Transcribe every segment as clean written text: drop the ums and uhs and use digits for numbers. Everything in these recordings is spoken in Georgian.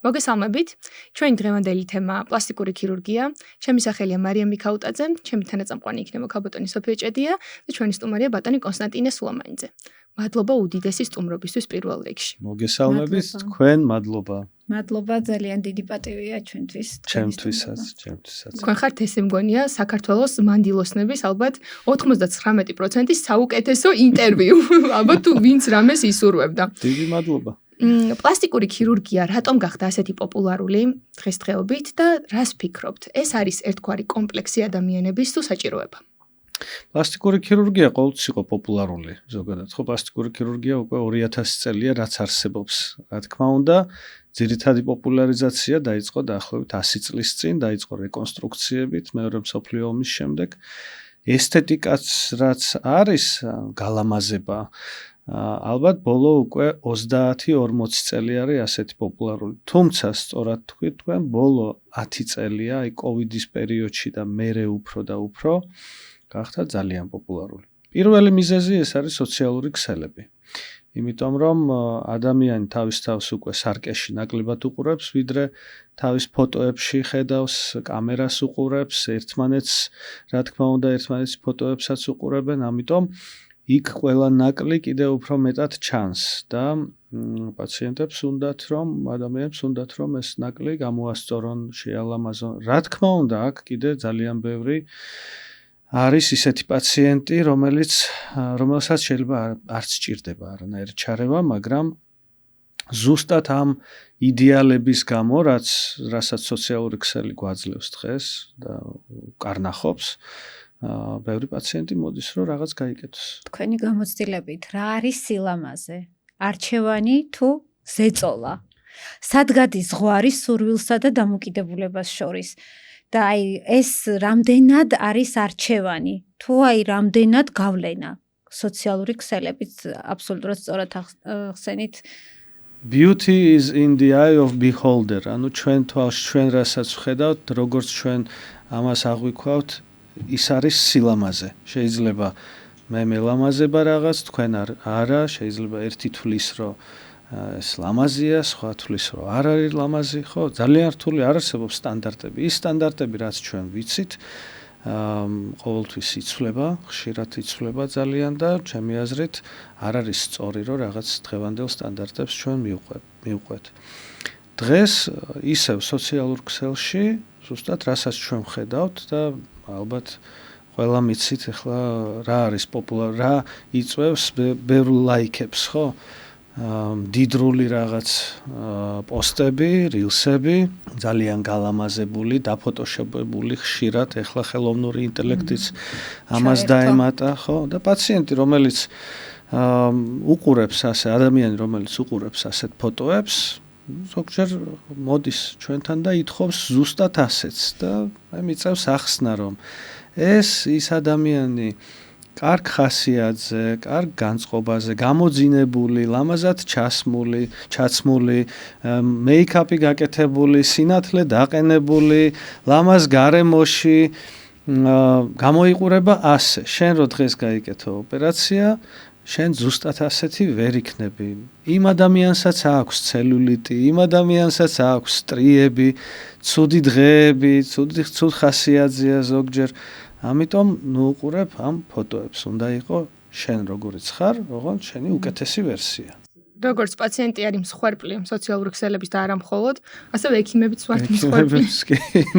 მოგესალმებით. ჩვენი დღევანდელი თემა პლასტიკური ქირურგია. ჩემი სახელია მარია მიქაუტაძე, ჩემი თანაწამყვანი იქნება ქალბატონი სოფია ჭედია და ჩვენი სტუმარია ბატონი კონსტანტინე სულამანიძე. მადლობა უდიდესი სტუმრობისთვის პირველ რიგში. მოგესალმებით, თქვენ მადლობა. მადლობა, ძალიან დიდი პატივია ჩვენთვის. ჩემთვისაც. თქვენ ხართ ესე მგონია საქართველოს მანდილოსნების ალბათ 99% საუკეთესო ინტერვიუ. ალბათ თუ ვინც რამეს ისურვებდა. დიდი მადლობა. პლასტიკური ქირურგია რატომ გახდა ასეთი პოპულარული დღესდღეობით და რას ფიქრობთ? ეს არის ერთგვარი კომპლექსი ადამიანების თუ საჭიროება? პლასტიკური ქირურგია ყოველთვის იყო პოპულარული ზოგადად. ხო, პლასტიკური ქირურგია უკვე 2000 წელია რაც არსებობს. Რა თქმა უნდა, ძირითადი პოპულარიზაცია დაიწყო დაახლოებით 100 წლის წინ, დაიწყო რეკონსტრუქციებით მეორე მსოფლიო ომის შემდეგ. ესთეტიკაც რაც არის გალამაზება ალბათ ბოლო უკვე 30-40 წელი არის ასეთი პოპულარული. თუმცა სწორად თქვით თქვენ ბოლო 10 წელია აი კოვიდის პერიოდში და მერე უფრო და უფრო გახდა ძალიან პოპულარული. პირველი მიზეზი ეს არის სოციალური ქსელები. იმიტომ რომ ადამიანი თავის თავს უკვე სარკეში ნაკლებად უყურებს, ვიდრე თავის ფოტოებში ხედავს, კამერას უყურებს, ერთმანეთს, რა თქმა უნდა, ერთმანეთის ფოტოებსაც უყურებენ, ამიტომ იქ ყველა ნაკლი კიდევ უფრო მეტად ჩანს და პაციენტებს უნდათ რომ ადამიანებს უნდათ რომ ეს ნაკლი გამოასწორონ, შეალამაზონ. რა თქმა უნდა, აქ კიდე ძალიან ბევრი არის ისეთი პაციენტი, რომელსაც შეიძლება არც სჭირდება არანაირი ჩარევა, მაგრამ ზუსტად ამ იდეალების გამო, რასაც სოციალური ქსელი გვაძლევს დღეს და კარნახობს, ბევრი პაციენტი მოდის რომ რაღაც გაიკეთოს. თქვენი გამოცდილებით რა არის სილამაზე? არჩევანი თუ ზეწოლა? სად გადის ზღვარი სურვილსა და დამოკიდებულებას შორის? და აი ეს რამდენად არის არჩევანი? თუ აი რამდენად გავლენა? სოციალური ქსელებით აბსოლუტურად სწორად ახსენით. Beauty is in the eye of beholder. ანუ ჩვენ თვალში ჩვენ რასაც ვხედავთ, როგორც ჩვენ ამას აღვიქვავთ, ის არის სილამაზე. შეიძლება მე მელამაზება რაღაც, თქვენ არა, შეიძლება ერთი თვლის რომ ეს ლამაზია, სხვა თვლის რომ არ არის ლამაზი, ხო? ძალიან რთული არ არსებობს სტანდარტები. ის სტანდარტები, რაც ჩვენ ვიცით, ყოველთვის იცვლება, ხშირად იცვლება ძალიან და ჩემი აზრით არ არის სწორი რომ რაღაც დღევანდელ სტანდარტებს ჩვენ მივყვეთ. დღეს ისევ სოციალურ ქსელში ზუსტად რასაც ჩვენ ვხედავთ და ალბათ ყველა მიცით ახლა რა არის პოპულარი, რა იწვევს ბევრ ლაიქებს, ხო? დიდრული რაღაც პოსტები, rilsები, ძალიან გალამაზებული, დაფოტოშოპებული ხშირად, ახლა ხელოვნური ინტელექტიც ამას დაემატა, ხო? და პაციენტი, რომელიც უყურებს ასე, ადამიანი, რომელიც უყურებს ასეთ ფოტოებს, ზოგჯერ მოდის ჩვენთან და ითხოვს ზუსტად ასეც და მიწევს ახსნა, რომ ეს ის ადამიანი კარგ ხასიათზე, კარგ განწყობაზე, გამოძინებული, ლამაზად ჩაცმული, მეიქაპი გაკეთებული, სინათლე დაყენებული, ლამაზ გარემოში გამოიყურება ასე. შენ რო დღეს გაიკეთო ოპერაცია, შენ ზუსტად ასეთი ვერ იქნები. იმ ადამიანსაც აქვს ცელულიტი, იმ ადამიანსაც აქვს სტრიები, ცუდი დღეები, ცუდ ხასიათზეა ზოგჯერ. ამიტომ ნუყურებ ამ ფოტოებს. უნდა იყო შენ როგორიც ხარ, ოღონდ შენი უკეთესი ვერსია. როგორც პაციენტი არის მსხვერპლი სოციალური ქსელების და არა მხოლოდ, ასევე ექიმებიც ვართ მსხვერპლი.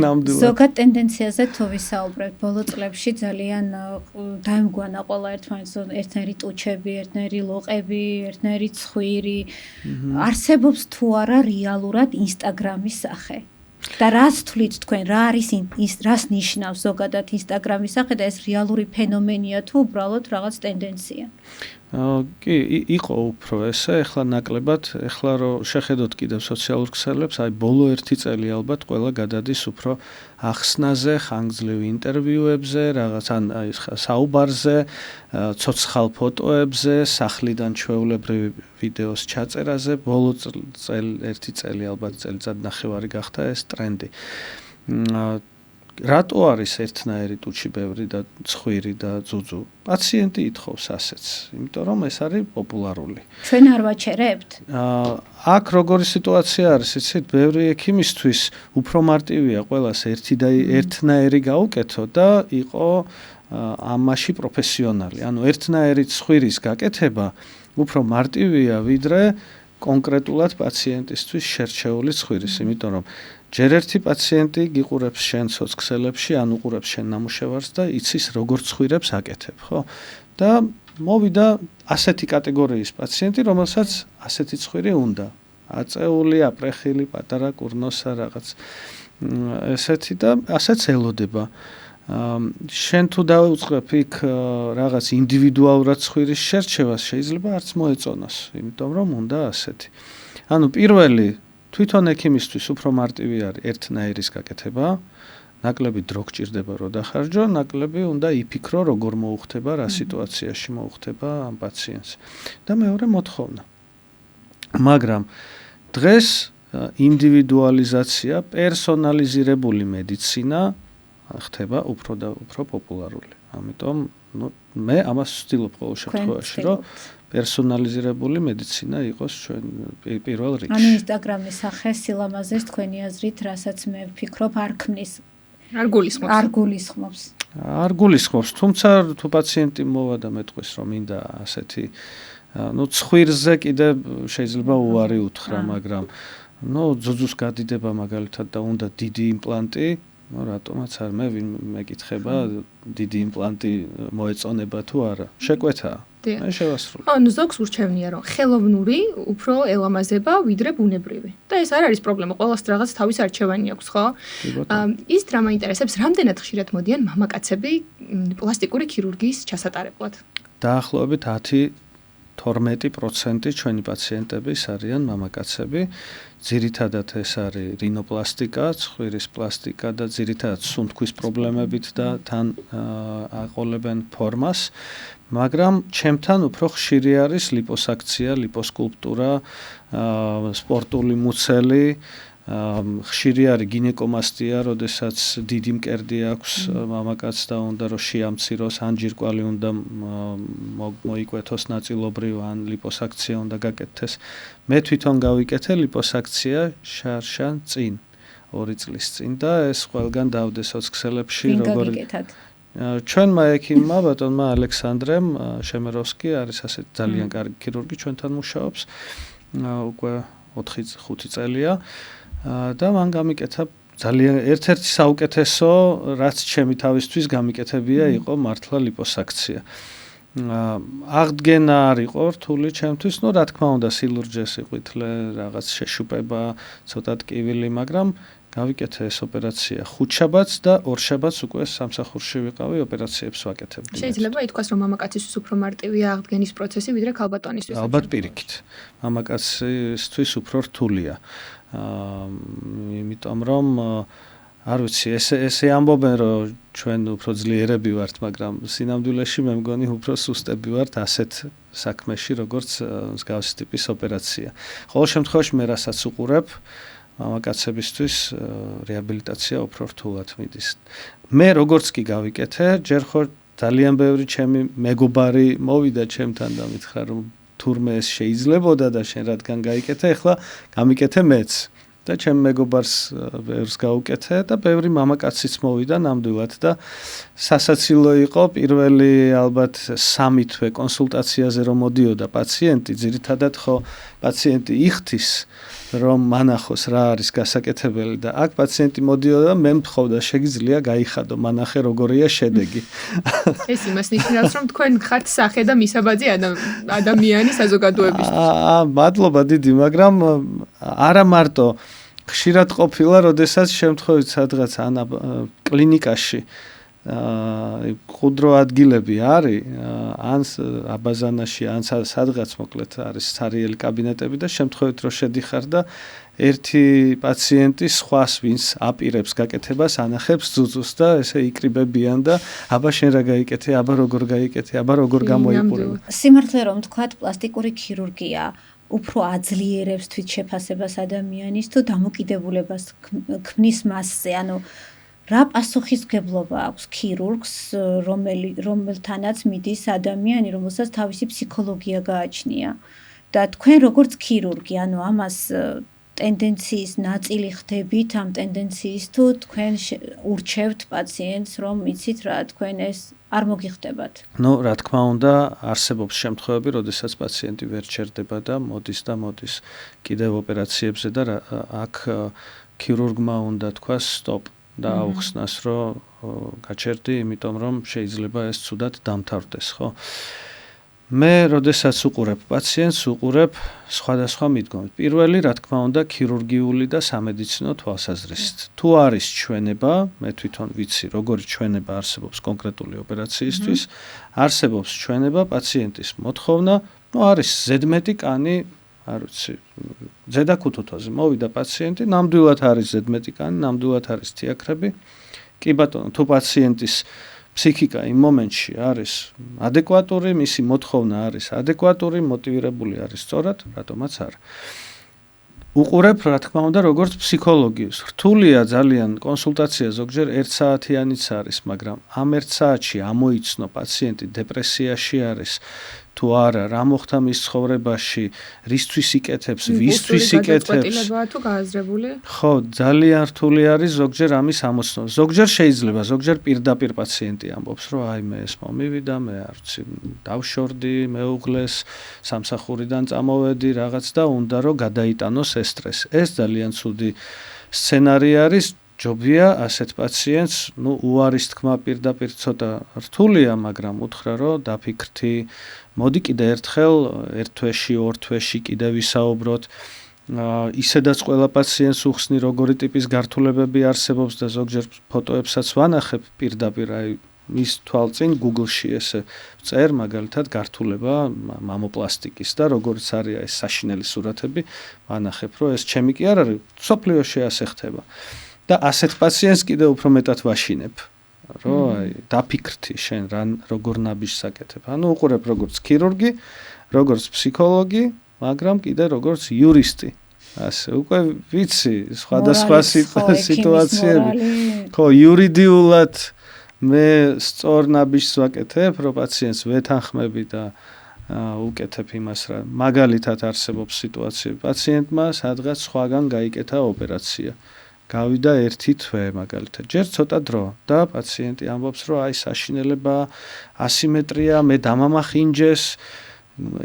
ნამდვილად. ზოგად ტენდენციაზე თუ ვისაუბრებთ, ბოლო წლებში ძალიან დაემგვანა ყველა ერთნაირი ტუჩები, ერთნაირი ლოყები, ერთნაირი ცხვირი. არსებობს თუ არა რეალურად ინსტაგრამის სახე? და რას თვლით თქვენ, რა არის რას ნიშნავს ზოგადად ინსტაგრამის სახე და ეს რეალური ფენომენია თუ უბრალოდ რაღაც ტენდენცია? კი, იყო უფრო ესე, ახლა ნაკლებად, ახლა რომ შეხედოთ კიდევ სოციალურ ქსელებს, აი ბოლო 1 წელი ალბათ ყველა გადადის უფრო ახსნაზე, ხანგრძლივ ინტერვიუებზე, რაღაც ან აი საუბარზე, ცოცხალ ფოტოებზე, სახლიდან ჩვეულებრივი ვიდეოს ჩაწერაზე, ბოლო 1 წელი ალბათ წელიწად ნახევარი გახდა ეს ტრენდი. რატო არის ერთნაირი ტუჩი ბევრი და ცხვირი და ძუძუ? პაციენტი ითხოვს ასეც, იმიტომ რომ ეს არის პოპულარული. ჩვენ არ ვაჩერებთ? აქ როგორი სიტუაცია არის, იცით, ბევრი ექიმისთვის უფრო მარტივია ყველას ერთნაირი გაუკეთო და იყო ამაში პროფესიონალი. ანუ ერთნაირი ცხვირის გაკეთება უფრო მარტივია, ვიდრე კონკრეტულად პაციენტისთვის შერჩეული ცხვირის, იმიტომ რომ ჯერ ერთი პაციენტი გიყურებს შენ სოციქსელებში, ან უყურებს შენ ნამუშევარს და იცის როგორ ცხვირებს აკეთებ, ხო? და მოვიდა ასეთი კატეგორიის პაციენტი, რომელსაც ასეთი ცხვირი უნდა. აწეული, აპრეხილი, პატარა კურნოსა რაღაც ესეთი და ასეც ელოდება. შენ თუ დაუწყებ იქ რაღაც ინდივიდუალურად ცხვირის შერჩევას, შეიძლება არც მოეწონოს, იმიტომ რომ უნდა ასეთი. ანუ პირველი თვითონ ექიმისთვის უფრო მარტივი არის ერთნაირის გაკეთება, ნაკლები დრო გჭირდება რომ დახარჯო, ნაკლები უნდა იფიქრო როგორ მოუხდება, რა სიტუაციაში მოუხდება ამ პაციენტს. და მეორე მოთხოვნა. მაგრამ დღეს ინდივიდუალიზაცია, პერსონალიზირებული მედიცინა ხდება უფრო და უფრო პოპულარული. ამიტომ მე ამას ვცდილობ ყოველ შემთხვევაში, რომ პერსონალიზირებული მედიცინა იყოს ჩვენ პირველ რიგში. ანუ ინსტაგრამის სახე სილამაზეს თქვენი აზრით, რასაც მე ვფიქრობ, არ ქმნის. არ გულისხმობს. არ გულისხმობს, თუმცა თუ პაციენტი მოვა და მეტყვის რომ მინდა ასეთი, ცხვირზე კიდე შეიძლება უარი უთხრა, მაგრამ ძუძუს გადიდება მაგალითად და უნდა დიდი იმპლანტი, რატომაც არ მე მეკითხება დიდი იმპლანტი მოეწონება თუ არა. შეკვეთაა. მე შევასრულე. ანუ ზოგს ურჩევნია რომ ხელოვნური უფრო ელამაზება ვიდრე ბუნებრივი. და ეს არ არის პრობლემა, ყველას რაღაც თავის არჩევანი აქვს, ხო? ის რა მაინტერესებს, რამდენად ხშირად მოდიან მამაკაცები პლასტიკური ქირურგიის ჩასატარებლად? დაახლოებით 10-12% ჩვენი პაციენტების არიან მამაკაცები. ძირითადად ეს არის რინოპლასტიკა, ცხვირის პლასტიკა და ძირითადად სუნთქვის პრობლემებით და თან აყოლებენ ფორმას. მაგრამ ჩემთან უფრო ხშირი არის ლიპოსაქცია, ლიპოსკულპტურა, სპორტული მუცელი, ხშირი არის გინეკომასტია, როდესაც დიდი მკერდი აქვს მამაკაცს და უნდა რომ შეამციროს, ან ჯირკვალი უნდა მოიკვეთოს ნაწილობრივ, ან ლიპოსაქცია უნდა გაკეთდეს. მე თვითონ გავიკეთე ლიპოსაქცია შარშან წინ, 2 წლის წინ და ეს ყველგან დავდე სოციქსელებში, როგორ ჩვენმა ექიმმა, ბატონმა ალექსანდრემ შემეროვსკი არის ასეთი ძალიან კარგი ქირურგი, ჩვენთან მუშაობს უკვე 4-5 წელია და მან გამიკეთა ძალიან ერთ-ერთი საუკეთესო, რაც ჩემი თავისთვის გამიკეთებია იყო მართლა ლიპოსაქცია. აღდგენა არ იყო რთული ჩემთვის, რა თქმა უნდა სილურჯეს იყვითლე, რაღაც შეშუპება, ცოტა ტკივილი, მაგრამ გავიკეთე ეს ოპერაცია ხუთშაბათს და ორშაბათს უკვე სამსახურში ვიყავი, ოპერაციებს ვაკეთებდი. შეიძლება ითქვას, რომ მამაკაცისთვის უფრო მარტივია აღდგენის პროცესი, ვიდრე ქალბატონისთვის. ალბათ პირიქით. მამაკაცისთვის უფრო რთულია. იმიტომ რომ არ ვიცი, ესე ამბობენ, რომ ჩვენ უფრო ძლიერები ვართ, მაგრამ სინამდვილეში მე მგონი უფრო სუსტები ვართ ასეთ საქმეში, როგორც მსგავსი ტიპის ოპერაცია. ყოველ შემთხვევაში მე რასაც უყურებ, მამაკაცებისთვის რეაბილიტაცია უფრო რთულად მიდის. მე როგორც კი გავიკეთე, ჯერ ხო ძალიან ბევრი ჩემი მეგობარი მოვიდა ჩემთან და მითხრა, რომ თურმე ეს შეიძლებოდა და შენ რადგან გაიკეთე, ეხლა გამიკეთე მეც. და ჩემ მეგობარს ბევრს გავუკეთე და ბევრი მამაკაციც მოვიდა ნამდვილად და სასაცილო იყო პირველი ალბათ 3 თვე კონსულტაციაზე რომ მოდიოდა პაციენტი, ძირითადად ხო პაციენტი იხთის რომ მანახოს რა არის გასაკეთებელი და აქ პაციენტი მოდიოდა და მე მთხოვდა შეგიძლია გაიხადო, მანახე როგორია შედეგი. ეს იმას ნიშნავს რომ თქვენ ხართ სახე და მისაბაძი ადამიანი საზოგადოებისთვის. მადლობა დიდი, მაგრამ არა მარტო ხშირად ყოფილა, როდესაც შემთხვევით სადღაც კლინიკაში ყუდრო ადგილები არის, ან აბაზანაში, ან სადღაც მოკლედ არის სარიელი კაბინეტები და შემთხვევით რომ შედიხარ და ერთი პაციენტი სხვას ვინც აპირებს გაკეთებას ანახებს ძუძუს და ესე იკრიბებიან და აბა შენ რა გაიკეთე, აბა როგორ გაიკეთე, აბა როგორ გამოიყურე. სიმართლე რომ თქვათ, პლასტიკური ქირურგია უფრო აძლიერებს თვითშეფასებას ადამიანის თუ დამოკიდებულებას ქმნის მასზე, ანუ რა პასუხისმგებლობა აქვს ქირურგს, რომელთანაც მიდის ადამიანი, რომელსაც თავისი ფსიქოლოგია გააჩნია. და თქვენ როგორც ქირურგი, ანუ ამას ტენდენციის ნაწილი ხდებით ამ ტენდენციის თუ თქვენ ურჩევთ პაციენტს, რომ იცით რა, თქვენ ეს არ მოგიხდებათ. ნუ რა თქმა უნდა, არსებობს შემთხვევები, როდესაც პაციენტი ვერ ჩერდება და მოდის კიდევ ოპერაციებზე და აქ ქირურგმა უნდა თქვას სტოპ და აუხსნას, რომ გაჩერდი, იმიტომ რომ შეიძლება ეს ცუდად დამთავრდეს, ხო? მე, როდესაც უყურებ პაციენტს, უყურებ სხვადასხვა მიდგომით. პირველი, რა თქმა უნდა, ქირურგიული და სამედიცინო თვალსაზრისით. თუ არის ჩვენება, მე თვითონ ვიცი, როგორი ჩვენება არსებობს კონკრეტული ოპერაციისთვის, არსებობს ჩვენება პაციენტის მოთხოვნა, არის ზედმეტი კანი, არ ვიცი, ზედაკუთუთოზე მოვიდა პაციენტი, ნამდვილად არის ზედმეტი კანი, ნამდვილად არის თიაქრები. კი ბატონო, თუ პაციენტის ფსიქიკა იმ მომენტში არის ადეკვატური, მისი მოთხოვნა არის ადეკვატური, მოტივირებული არის სწორად, რატომაც არა. უყურებ, რა თქმა უნდა, როგორც ფსიქოლოგიას. რთულია ძალიან კონსულტაცია ზოგჯერ 1 საათიანიც არის, მაგრამ ამ 1 საათში ამოიცნო პაციენტი დეპრესიაში არის თუ არა, რა მოხდა მის ცხოვრებაში, რისთვის იკეთებს, ვისთვის იკეთებს. თუ გააზრებული? ხო, ძალიან რთული არის ზოგჯერ ამის ამოცნობა. ზოგჯერ შეიძლება, ზოგჯერ პირდაპირ პაციენტი ამბობს, რომ აი მე ეს მომივიდა, მე არ ვიცი, დავშორდი, მეუღლეს, სამსახურიდან წამოვედი რაღაც და უნდა რომ გადაიტანოს ეს სტრესი. ეს ძალიან ცუდი სცენარი არის. ჯობია ასეთ პაციენტს, უარის თქმა პირდაპირ ცოტა რთულია, მაგრამ უთხრა რომ დაფიქრდი, მოდი კიდე ერთხელ, 1 თვეში, 2 თვეში კიდე ვისაუბროთ. ისედაც ყველა პაციენტს უხსნი, როგორი ტიპის გართულებები არსებობს და ზოგჯერ ფოტოებსაც ვანახებ პირდაპირ, აი მის თვალწინ Google-ში ესე წერ მაგალითად გართულება მამოპლასტიკის და როგორც არის ეს საშინელი სურათები, ვანახებ, რომ ეს ჩემი კი არ არის, სოფლიოში ასე ხდება. და ასეთ პაციენტს კიდე უფრო მეტად ვაშინებ, რომ აი დაფიქრდი შენ როგორ ნაბიჯს აკეთებ. ანუ უყურებ როგორც ქირურგი, როგორც ფსიქოლოგი, მაგრამ კიდე როგორც იურისტი. ასე უკვე ვიცი სხვადასხვა სიტუაციები. ხო, იურიდიულად მე სწორ ნაბიჯს ვაკეთებ, რომ პაციენტს ვეთანხმები და უკეთებ იმას რა. მაგალითად არსებობს სიტუაციები, პაციენტმა სადღაც სხვაგან გაიკეთა ოპერაცია. გავიდა 1 თვე მაგალითად, ჯერ ცოტა დრო და პაციენტი ამბობს, რომ აი საშინელება, ასიმეტრია, მე დამამახინჯეს,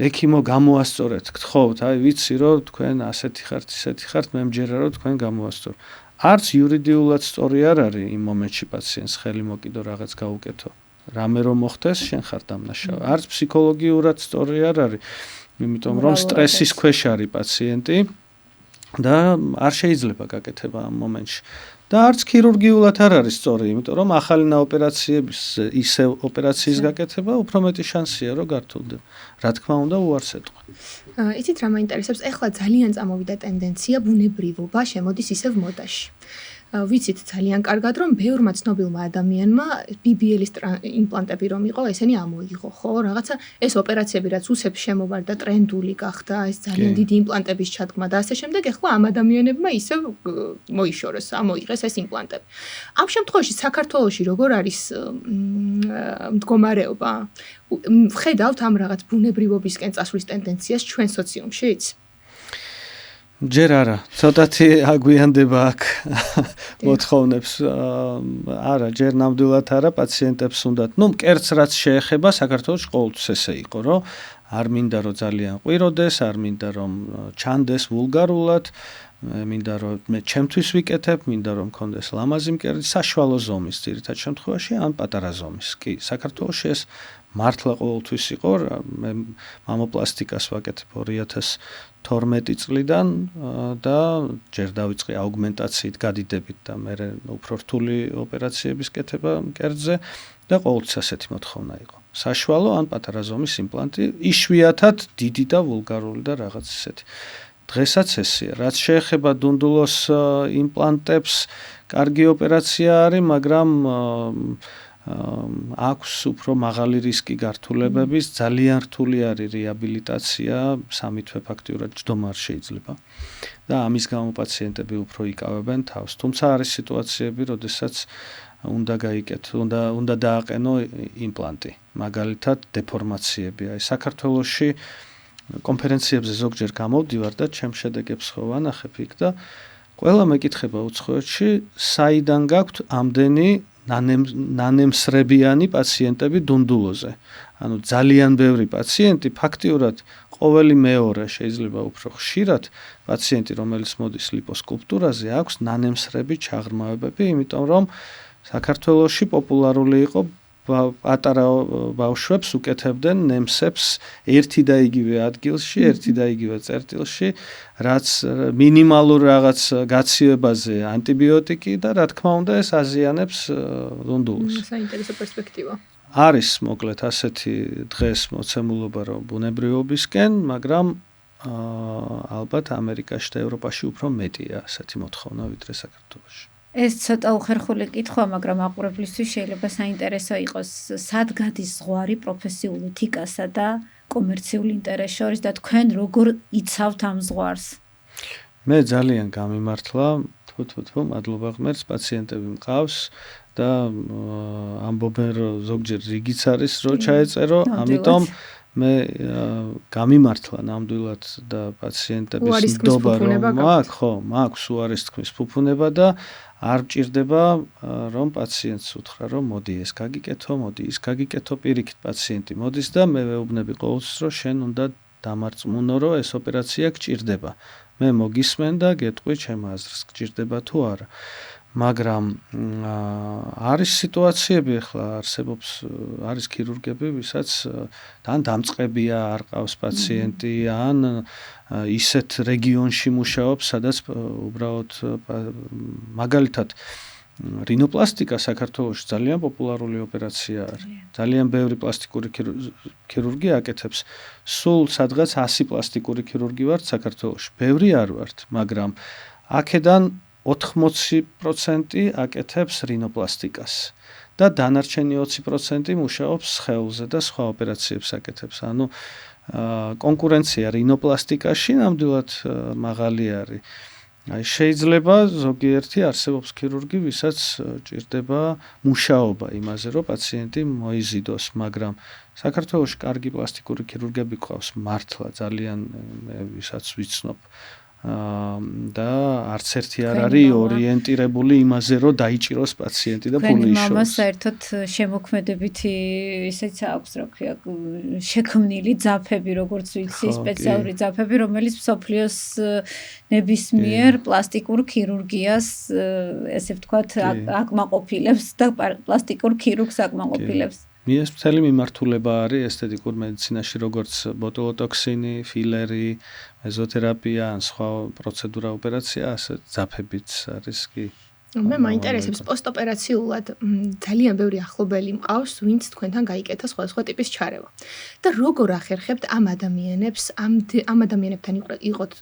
ექიმო გამოასწორეთ, გთხოვთ, აი ვიცი რომ თქვენ ასეთი ხართ, ისეთი ხართ, მე მჯერა რომ თქვენ გამოასწორ. არც იურიდიულად სწორი არ არის იმ მომენტში პაციენტს ხელი მოკიდო რაღაც გაუკეთო. რამე რომ მოხდეს, შენ ხარ დამნაშავე. არც ფსიქოლოგიურად სწორი არ არის, იმიტომ რომ სტრესის ქვეშ არის პაციენტი. და არ შეიძლება გაკეთება ამ მომენტში. და არც ქირურგიულად არ არის სწორი, იმიტომ რომ ახალინა ოპერაციების ისევ ოპერაციის გაკეთება უფრო მეტი შანსია რომ გართულდება. რა თქმა უნდა, უარსეთყვა. იცით რა მაინტერესებს? ეხლა ძალიან წამოვიდა ტენდენცია ბუნებრივობა შემოდის ისევ მოდაში. ვიცით ძალიან კარგად, რომ ბევრმა ცნობილმა ადამიანმა BBL-ის იმპლანტები რომ იყო, ესენი ამოიღო, ხო? რაღაცა ეს ოპერაციები რაც უსებს შემოვარდა, ტრენდული გახდა, ეს ძალიან დიდი იმპლანტების ჩადგმა და ასე შემდეგ, ეხლა ამ ადამიანებმა ისევ მოიშორეს, ამოიღეს ეს იმპლანტები. ამ შემთხვევაში საქართველოში როგორ არის მდგომარეობა? ვხედავთ ამ რაღაც ბუნებრივობისკენ წასვლის ტენდენციას ჩვენ სოციუმშიც? ჯერ არა, ცოტათი აგვიანდება აქ მოთხოვნებს. არა, ჯერ ნამდვილად არა, პაციენტებს უნდათ. მკერდს რაც შეეხება, საქართველოში ყოველთვის ესე იყო, რომ არ მინდა რომ ძალიან ყვიროდეს, არ მინდა რომ ჩანდეს ვულგარულად, მინდა რომ მე ჩემთვის ვიკეთებ, მინდა რომ მქონდეს ლამაზი მკერდი, საშუალო ზომის ძირითად შემთხვევაში, ან პატარა ზომის. კი, საქართველოში ეს მართლა ყოველთვის იყო, მე მამოპლასტიკას ვაკეთებ 2012 წლიდან და ჯერ დავიწყე აუგმენტაციით, გადიდებით და მე უფრო რთული ოპერაციების კეთება მკერდზე და ყოველთვის ასეთი მოთხოვნა იყო. საშუალო ან პატარა ზომის იმპლანტი, იშვიათად დიდი და ვულგარული და რაღაც ისეთი. დღესაც ესეა. რაც შეეხება დუნდულოს იმპლანტებს, კარგი ოპერაცია არის, მაგრამ აქვს უფრო მაღალი რისკი გართულებების, ძალიან რთული არის რეაბილიტაცია, სამი თვე ფაქტიურად ჯდომა არ შეიძლება. და ამის გამო პაციენტები უფრო იკავებენ თავს. თუმცა არის სიტუაციები, როდესაც უნდა დააყენო იმპლანტი, მაგალითად დეფორმაციები. აი საქართველოში კონფერენციებზე ზოგჯერ გამოვდივარ და ჩემ შედეგებს ხო ვანახებ იქ და ყველა მეკითხება უცხოეთში, საიდან გაქვთ ამდენი ნანემსრებიანი პაციენტები დუნდულოზე. ანუ ძალიან ბევრი პაციენტი ფაქტიურად ყოველი მეორე შეიძლება უფრო ხშირად პაციენტი რომელიც მოდის ლიპოსკულპტურაზე აქვს ნანემსრები ჩაღრმავებები, იმიტომ რომ საქართველოში პოპულარული იყო პატარა ბავშვებს უკეთებდნენ ნემსებს ერთი და იგივე ადგილში, ერთი და იგივე წერტილში, რაც მინიმალურ რაღაც გაციებაზე ანტიბიოტიკი და რა თქმა უნდა ეს აზიანებს დუნდულოს. საინტერესო პერსპექტივა. არის მოკლედ ასეთი დღეს მოცემულობა რომ ბუნებრიობისკენ, მაგრამ ალბათ ამერიკაში და ევროპაში უფრო მეტია ასეთი მოთხოვნა ვიდრე საქართველოში. ეს ცოტა უხერხული კითხვა, მაგრამ აყურებლისთვის შეიძლება საინტერესო იყოს, სად გადის ზღვარი პროფესიული ეთიკასა და კომერციული ინტერესის შორის და თქვენ როგორ იცავთ ამ ზღვარს? მე ძალიან გამიმართლა, თუ, მადლობა ღმერთს, პაციენტები მყავს და ამბობენ რომ ზოგჯერ რიგიც არის რომ ჩაეწერო, ამიტომ მე გამიმართლა ნამდვილად და პაციენტების ნდობა რომ მაქვს უარის თქმის ფუფუნება და არ მჭირდება რომ პაციენტს უთხრა რომ მოდი ეს გაგიკეთო, მოდი ის გაგიკეთო, პირიქით პაციენტი მოდის და მე ვეუბნები ყოველთვის რომ შენ უნდა დამარწმუნო რომ ეს ოპერაცია გჭირდება. მე მოგისმენ და გეტყვი ჩემ აზრს გჭირდება თუ არა. მაგრამ არის სიტუაციები ახლა არსებობს არის ქირურგები, ვისაც თან დამწყებია, არ ყავს პაციენტი, ან ისეთ რეგიონში მუშაობს, სადაც უბრალოდ მაგალითად რინოპლასტიკა საქართველოში ძალიან პოპულარული ოპერაცია არის. ძალიან ბევრი პლასტიკური ქირურგი აკეთებს. სულ სადღაც 100 პლასტიკური ქირურგი ვართ საქართველოში. ბევრი არ ვართ, მაგრამ აქედან 80% აკეთებს რინოპლასტიკას და დანარჩენი 20% მუშაობს სხეულზე და სხვა ოპერაციებს აკეთებს. ანუ კონკურენცია რინოპლასტიკაში ნამდვილად მაღალი არის. აი შეიძლება ზოგიერთი არსებობს ქირურგი, ვისაც ჭირდება მუშაობა იმაზე, რომ პაციენტი მოიზიდოს, მაგრამ საქართველოში კარგი პლასტიკური ქირურგები ყავს მართლა ძალიან ვისაც ვიცნობ. და არც ერთი არ არის ორიენტირებული იმაზე, რომ დაიჭიროს პაციენტი და ფული იშოვოს. მამას საერთოდ შემოქმედებითი ისეც აქვს, რა ქვია, შექმნილი ძაფები, როგორც ვიცი, სპეციალური ძაფები, რომელიც მსოფლიოს ნებისმიერ პლასტიკურ ქირურგიას, ესე ვთქვათ, აკმაყოფილებს და პლასტიკურ ქირურგს აკმაყოფილებს. ეს მთელი მიმართულება არის ესთეტიკურ მედიცინაში, როგორც ბოტულოტოქსინი, ფილერი, მეზოთერაპია, ან სხვა პროცედურა, ოპერაცია, ასე ძაფებიც არის კი. მე მაინტერესებს პოსტოპერაციულად ძალიან ბევრი ახლობელი მყავს, ვინც თქვენთან გაიკეთა სხვადასხვა ტიპის ჩარევა. და როგორ ახერხებთ ამ ადამიანებს, ამ ადამიანებთან იყოთ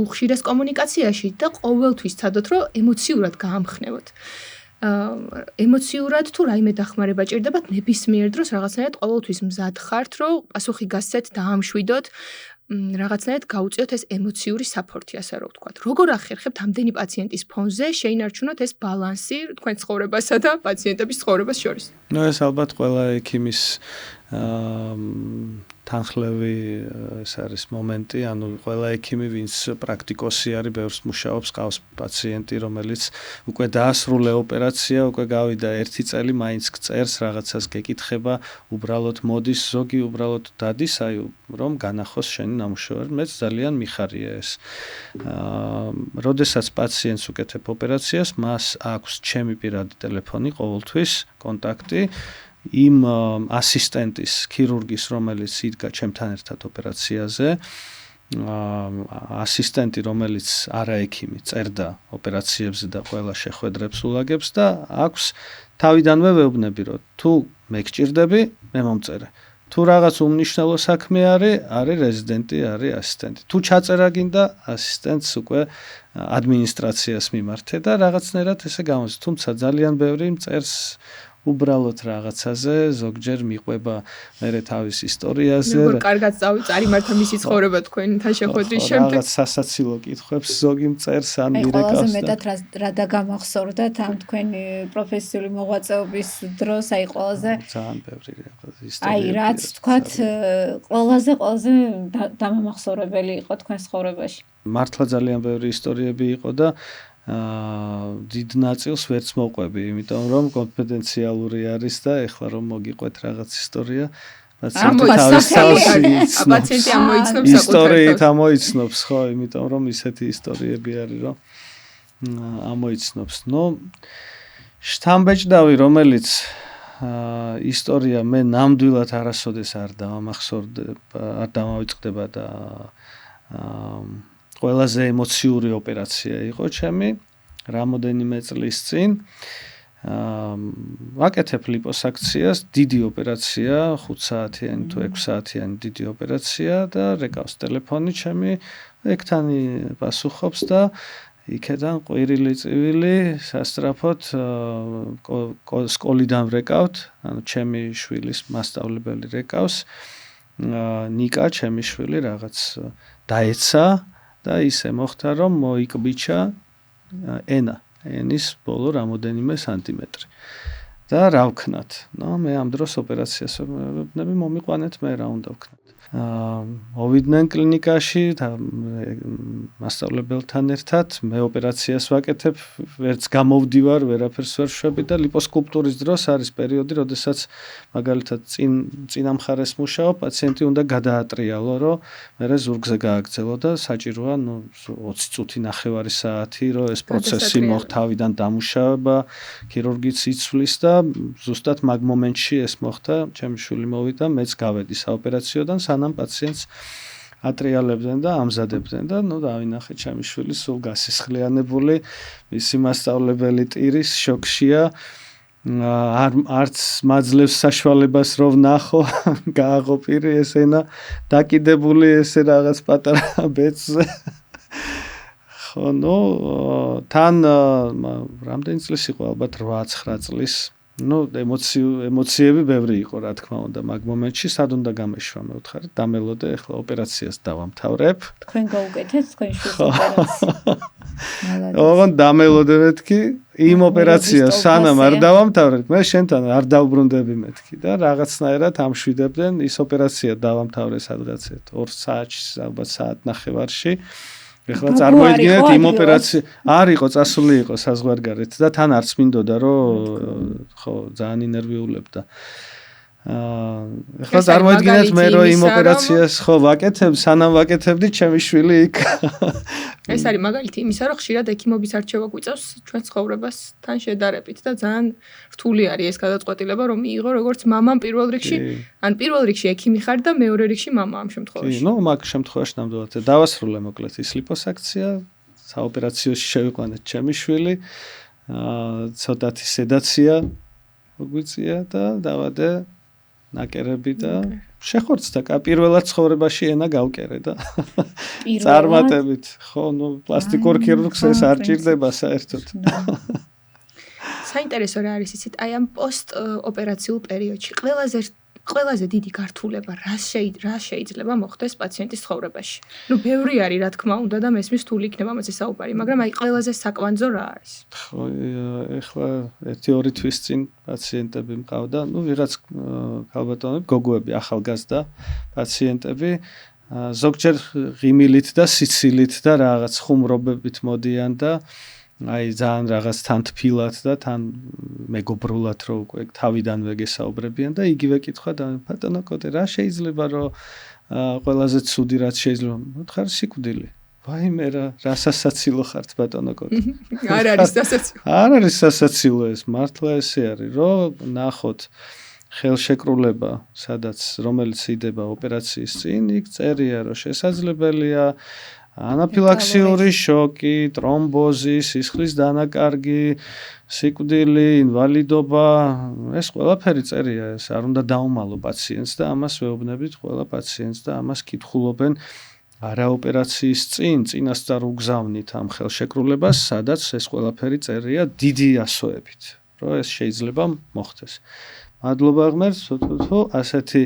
უხშირეს კომუნიკაციაში და ყოველთვის ცადოთ, რომ ემოციურად გაამხნევოთ. ემოციურად თუ რაიმე დახმარება ჭირდებათ ნებისმიერ დროს რაღაცნაირად ყოველთვის მზად ხართ, რომ პასუხი გასცეთ და ამშვიდოთ, რაღაცნაირად გაუწიოთ ეს ემოციური საფორთი, ასე რომ ვთქვათ. როგორ ახერხებთ ამდენი პაციენტის ფონზე შეინარჩუნოთ ეს ბალანსი თქვენ ცხოვრებასა და პაციენტების ცხოვრებას შორის? ეს ალბათ ყველა ექიმის თანხლევი ეს არის მომენტი, ანუ ყველა ექიმი, ვინც პრაქტიკოსი არის, ბევრს მუშაობს, ყავს პაციენტი, რომელიც უკვე დაასრულე ოპერაცია, უკვე გავიდა 1 წელი, მაინც წერს, რაღაცას გეკითხება, უბრალოდ მოდის, ზოგი უბრალოდ დადის, აი რომ განახოს შენი ნამუშევარი. მეც ძალიან მიხარია ეს. როდესაც პაციენტს უკეთებ ოპერაციას, მას აქვს ჩემი პირადი ტელეფონი ყოველთვის, კონტაქტი იმ ასისტენტის, ქირურგის, რომელიც იდგა ჩემთან ერთად ოპერაციაზე, ასისტენტი, რომელიც არა ექიმი, წერდა ოპერაციებზე და ყველა შეხვედრებს ულაგებს და აქვს თავიდანვე ვეუბნები, რომ თუ მე გჭირდები, მე მომწერე. თუ რაღაც უმნიშვნელო საქმე არის რეზიდენტი, არის ასისტენტი. თუ ჩაწერა გინდა, ასისტენტს უკვე ადმინისტრაციას მიმართე და რაღაცნაირად ესე გამოდის. თუმცა ძალიან ბევრი მწერს უბრალოდ რაღაცაზე, ზოგჯერ მიყვება მერე თავის ისტორიაზე. როგორ კარგად წარიმართა მისი ცხოვრება თქვენ თან შეხვედრის შემდეგ. რაღაც სასაცილო კითხვებს ზოგი მწერს ან მირეკავს. ყველაზე მეტად რა დაგამახსოვრდათ ამ თქვენი პროფესიული მოღვაწეობის დროს, ყველაზე ძალიან ბევრი ისტორია. აი რაც თქვათ ყველაზე დამამახსოვრებელი იყო თქვენ ცხოვრებაში. მართლა ძალიან ბევრი ისტორიები იყო და დიდ ნაწილს ვერც მოყვები, იმიტომ რომ კონფიდენციალური არის და ეხლა რომ მოგიყვეთ რაღაც ისტორია, პაციენტი ამოიცნობს ისტორიით ამოიცნობს, ხო, იმიტომ რომ ისეთი ისტორიები არის, რომ ამოიცნობს. ნუ შთამბეჭდავი, რომელიც ისტორია მე ნამდვილად არასოდეს არ დამავიწყდება და ყველაზე ემოციური ოპერაცია იყო ჩემი რამოდენიმე წლის წინ. ვაკეთებ ლიპოსაქციას, დიდი ოპერაცია, 5 საათიანი თუ 6 საათიანი დიდი ოპერაცია და რეკავს ტელეფონი ჩემი, ეგთანი პასუხობს და იქედან ყვირილი წივილი სასწრაფოდ სკოლიდან ვრეკავთ, ანუ ჩემი შვილის მასწავლებელი რეკავს. ნიკა ჩემი შვილი რაღაც დაეცა და ისე მოხდა რომ მოიკბიჩა ენის ბოლო რამოდენიმე სანტიმეტრი. და რა ვქნათ? ნუ მე ამ დროს ოპერაციას ვებნები მომიყვანეთ მე რა უნდა ვქნათ. მოვიდნენ კლინიკაში და მასწავლებელთან ერთად მე ოპერაციას ვაკეთებ, ვერც გამოვდივარ, ვერაფერს ვერ შვები და ლიპოსკულპტურის დროს არის პერიოდი, როდესაც მაგალითად წინა მხარეს მუშაობ, პაციენტი უნდა გადაატრიალო, რომ მერე ზურგზე გააგრძელო და საჭიროა 20 წუთი ნახევარი საათი, რომ ეს პროცესი თავიდან დამუშავება, ქირურგიც იცვლის და ზუსტად მაგ მომენტში ეს მოხდა, ჩემი შვილი მოვიდა, მეც გავედი საოპერაციოდან სანამ პაციენტს ატრიალებდნენ და ამზადებდნენ და ნუ დავინახე ჩემი შვილი სულ გასისხლიანებული, მისი მასწავლებელი ტირის შოქშია, არც მაძლევს საშუალებას რომ ნახო, გააღოპირი ეს ენა, დაკიდებული ესე რაღაც პატარა ბეწზე. ხო, ნუ თან რამდენი წლის იყო ალბათ 8-9 წლის. ნუ ემოციები ბევრი იყო რა თქმა უნდა მაგ მომენტში სად უნდა გამეშვა მე ვთხარით დამელოდე ეხლა ოპერაციას დავამთავრებ თქვენ გაუკეთეთ თქვენ შვილს ოპერაცია ოღონდ დამელოდე მეთქი იმ ოპერაციას სანამ არ დავამთავრებ მე შენთან არ დავბრუნდები მეთქი და რაღაცნაირად ამშვიდებდნენ ის ოპერაცია დავამთავრე სადღაც 2 საათში ალბათ საათნახევარში ეხლა წარმოიდგინეთ იმ ოპერაცია არ იყო წასული იყო საზღვარგარეთ და თან არც მინდოდა რომ ხო ძალიან ინერვიულებდა ეხლა წარმოიდგინეთ მე რომ იმ ოპერაციას ხო ვაკეთებ სანამ ვაკეთებდი ჩემი შვილი იქ ეს არის მაგალითი იმისა რომ ხშირად ექიმობის არჩევა გვიწევს ჩვენ ცხოვრებას თან შედარებით და ძალიან რთული არის ეს გადაწყვეტილება რომ მიიღო როგორც მამამ პირველ რიგში ან პირველ რიგში ექიმი ხარ და მეორე რიგში მამა ამ შემთხვევაში ნუ მაგ შემთხვევაში ნამდვილად დავასრულე მოკლედ ის ლიპოსაქცია საოპერაციოში შევიყვანეთ ჩემი შვილი ცოტათი სედაცია მოგვიწია და დავადე ნაკერები და შეხორცდა პირველად ცხოვრებაში ენა გავკერე და წარმატებით ხო ნუ პლასტიკურ ქირურგს ეს არ ჭირდება საერთოდ საინტერესო რა არის იცით აი ამ პოსტ ოპერაციულ პერიოდში ყველაზე დიდი გართულება რა შეიძლება მოხდეს პაციენტის ცხოვრებაში ნუ ბევრი არის რა თქმა უნდა და მესმის რთული იქნება ამაზე საუბარი მაგრამ აი ყველაზე საკვანძო რა არის ხო ეხლა 1-2 თვის წინ პაციენტები მყავდა ნუ ვიღაც ქალბატონები გოგოები ახალგაზრდა პაციენტები ზოგჯერ ღიმილით და სიცილით და რაღაც ხუმრობებით მოდიან და აი ძალიან რაღაც თან თფილად და თან მეგობრულად რო უკვე თავიდანვე გესაუბრებიან და იგივე კითხვა და ბატონო კოტე რა შეიძლება რომ ყველაზე ცუდი რაც შეიძლება მოთხარ სიკვდილი ვაიმე რა სასაცილო ხართ ბატონო კოტე არ არის სასაცილო არ არის სასაცილო ეს მართლა ესე არის რომ ნახოთ ხელშეკრულება სადაც რომელიც იდება ოპერაციის წინ იქ წერია რომ შესაძლებელია ანაფილაქსიური შოკი, ტრომბოზი, სისხლის დანაკარგი, სიკვდილი, ინვალიდობა, ეს ყველაფერი წერია, ეს არ უნდა დაუმალო პაციენტს და ამას ვეუბნებით ყველა პაციენტს და ამას კითხულობენ არაოპერაციის წინასწარ უგზავნით ამ ხელშეკრულებას, სადაც ეს ყველაფერი წერია დიდი ასოებით. რომ ეს შეიძლება მოხდეს. მადლობა ღმერთს, თუ ასეთი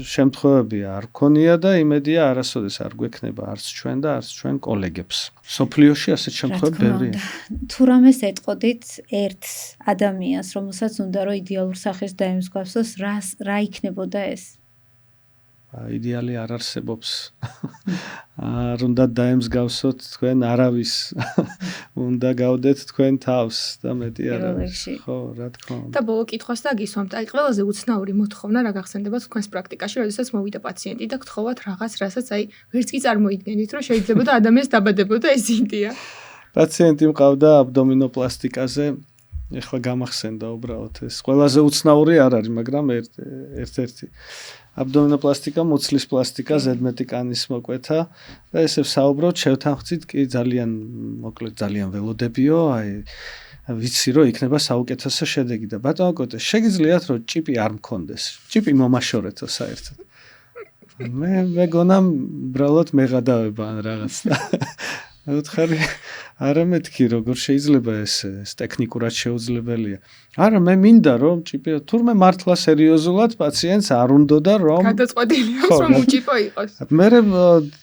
შემთხვევები არ გქონია და იმედია არასოდეს არ გვექნება არც ჩვენ და არც ჩვენ კოლეგებს. სოფლიოში ასეთ შემთხვევები ბევრია. თუ რამეს ეტყოდით ერთ ადამიანს, რომელსაც უნდა რომ იდეალურ სახეს დაემსგავსოს, რა იქნებოდა ეს? იდეალი არ არსებობს. არ უნდა დაემსგავსოთ თქვენ არავის. უნდა გავდეთ თქვენ თავს და მეტი არ არის. ხო, რა თქმა უნდა. და ბოლო კითხვას და გისვამთ. აი, ყველაზე უცნაური მოთხოვნა რა გახსენდებათ თქვენს პრაქტიკაში, როდესაც მოვიდა პაციენტი და გთხოვათ რაღაც, რასაც აი ვერც კი წარმოიდგენით, რომ შეიძლება და ადამიანს დაბადებოდა ეს იდეა. პაციენტი მყავდა აბდომინოპლასტიკაზე. ეხლა გამახსენდა უბრალოდ ეს. ყველაზე უცნაური არ არის, მაგრამ ერთ-ერთი აბდომინოპლასტიკა, მუცლის პლასტიკა, ზედმეტი კანის მოკვეთა და ესე ვსაუბრობ, შევთანხმდით კი ძალიან მოკლედ ძალიან ველოდებიო, აი ვიცი რომ იქნება საუკეთესო შედეგი და ბატონო კოტე, შეგიძლიათ რომ ჭიპი არ მქონდეს. ჭიპი მომაშორეთო საერთოდ. მე მეგონა უბრალოდ მეღადავება ან რაღაც და უთხარი არა მეთქი როგორ შეიძლება ეს ტექნიკურად შეუძლებელია. არა მე მინდა რომ ჭიპი თურმე მართლა სერიოზულად პაციენტს არ უნდოდა რომ გადაწყვეტილი იყოს რომ უჭიპო იყოს. მე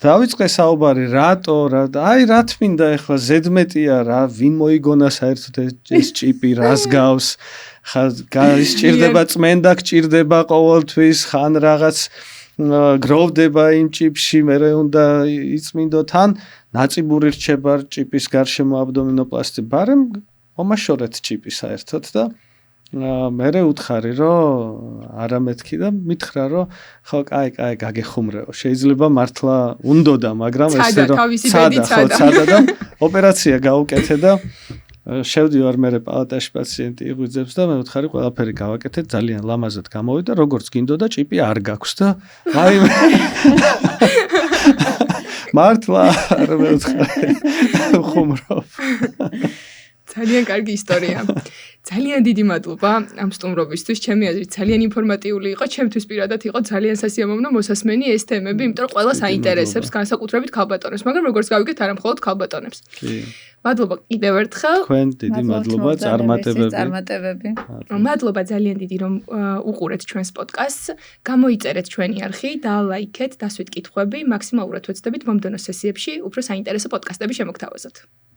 დავიწყე საუბარი რატო აი რა თმინდა ეხლა ზედმეტია რა ვინ მოიგონა საერთოდ ეს ჭიპი რას გავს გაისჭირდება წმენდა გჭირდება ყოველთვის ხან რაღაც გროვდება იმ ჭიპში მე უნდა იწმინდო თან ნაწიბური რჩება ჭიპის გარშემო აბდომინოპლასტი ბარემ მომაშორეთ ჭიპი საერთოდ და მე უთხარი რომ არა მეთქი და მითხრა რომ ხო კაი გაგეხუმრეო შეიძლება მართლა უნდოდა მაგრამ ესე რომ ცადა და ოპერაცია გაუკეთე და შევდივარ მე პალატაში პაციენტი იღვიძებს და მე ვთხარი ყველაფერი გავაკეთეთ ძალიან ლამაზად გამოვიდა როგორც გინდოდა ჭიპი არ გაქვს და აი მართლა არ მეუთხარი ხუმრობ ძალიან კარგი ისტორია. ძალიან დიდი მადლობა ამ სტუმრობისთვის. ჩემი აზრით ძალიან ინფორმატიული იყო, ჩემთვის პირადად იყო ძალიან სასიამოვნო მოსასმენი ეს თემები, იმიტომ რომ ყველას აინტერესებს, განსაკუთრებით ქალბატონებს, მაგრამ როგორც გავიგეთ, არა მხოლოდ ქალბატონებს. მადლობა კიდევ ერთხელ. თქვენ დიდი მადლობა წარმატებები. მადლობა ძალიან დიდი რომ უყურეთ ჩვენს პოდკასტს. გამოიწერეთ ჩვენი არხი, დალაიქეთ, დასვით კითხვები, მაქსიმალურად ვეცდებით მომდევნო სესიებში უფრო საინტერესო პოდკასტები შემოგთავაზოთ.